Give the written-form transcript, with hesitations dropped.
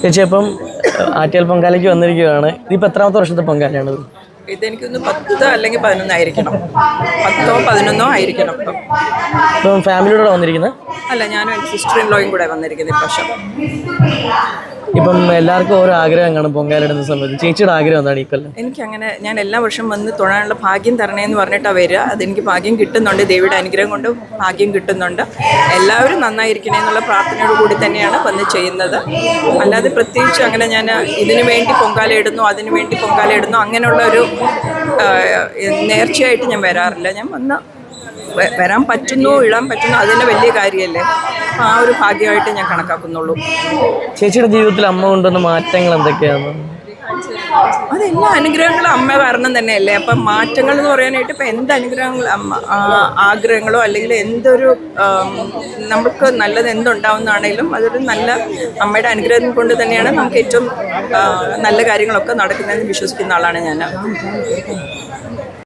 ചേച്ചി അപ്പം ആറ്റുകാൽ പൊങ്കാലയ്ക്ക് വന്നിരിക്കുകയാണ്. ഇതിപ്പോൾ എത്രാമത്തെ വർഷത്തെ പൊങ്കാലയാണിത്? ഇതെനിക്കൊന്ന് 10 അല്ലെങ്കിൽ 11 ആയിരിക്കണം. 10ഓ 11ഓ ആയിരിക്കണം ഇപ്പം. ഇപ്പം ഫാമിലിയോടെ വന്നിരിക്കുന്നത്? അല്ല, ഞാനും എൻ്റെ സിസ്റ്റർ ഇൻ ലോയും കൂടെ വന്നിരിക്കുന്നത് ഇപ്രാവശ്യം. ഇപ്പം എല്ലാവർക്കും ഓരോ ആഗ്രഹം കാണും പൊങ്കാല ഇടുന്ന സമയത്ത്. ചേച്ചിയുടെ ആഗ്രഹം എന്താണ് ഈ കൊല്ലം? എനിക്കങ്ങനെ ഞാൻ എല്ലാ വർഷവും വന്ന് തൊഴാനുള്ള ഭാഗ്യം തരണേന്ന് പറഞ്ഞിട്ടാണ് വരിക. അതെനിക്ക് ഭാഗ്യം കിട്ടുന്നുണ്ട്, ദേവിയുടെ അനുഗ്രഹം കൊണ്ട് ഭാഗ്യം കിട്ടുന്നുണ്ട്. എല്ലാവരും നന്നായിരിക്കണേ എന്നുള്ള പ്രാർത്ഥനയോട് കൂടി തന്നെയാണ് വന്ന് ചെയ്യുന്നത്. അല്ലാതെ പ്രത്യേകിച്ച് അങ്ങനെ ഞാൻ ഇതിനു വേണ്ടി പൊങ്കാല ഇടുന്നു, അതിനു വേണ്ടി പൊങ്കാല ഇടുന്നു അങ്ങനെയുള്ള ഒരു നേർച്ചയായിട്ട് ഞാൻ വരാറില്ല. ഞാൻ വരാൻ പറ്റുന്നു, ഇടാൻ പറ്റുന്നു, അതിൻ്റെ വലിയ കാര്യമല്ലേ. ആ ഒരു ഭാഗ്യമായിട്ട് ഞാൻ കണക്കാക്കുന്നുള്ളൂ. ചേച്ചിയുടെ ജീവിതത്തിൽ അമ്മ കൊണ്ടുവന്ന മാറ്റങ്ങൾ എന്തൊക്കെയാണ്? അതെല്ലാ അനുഗ്രഹങ്ങളും അമ്മ കാരണം തന്നെയല്ലേ. അപ്പം മാറ്റങ്ങൾ എന്ന് പറയാനായിട്ട് ഇപ്പം എന്ത് അനുഗ്രഹങ്ങൾ ആഗ്രഹങ്ങളോ അല്ലെങ്കിൽ എന്തൊരു നമുക്ക് നല്ലത് എന്തുണ്ടാവുന്നതാണേലും അതൊരു നല്ല അമ്മയുടെ അനുഗ്രഹം കൊണ്ട് തന്നെയാണ് നമുക്ക് ഏറ്റവും നല്ല കാര്യങ്ങളൊക്കെ നടക്കുന്നതെന്ന് വിശ്വസിക്കുന്ന ആളാണ് ഞാൻ.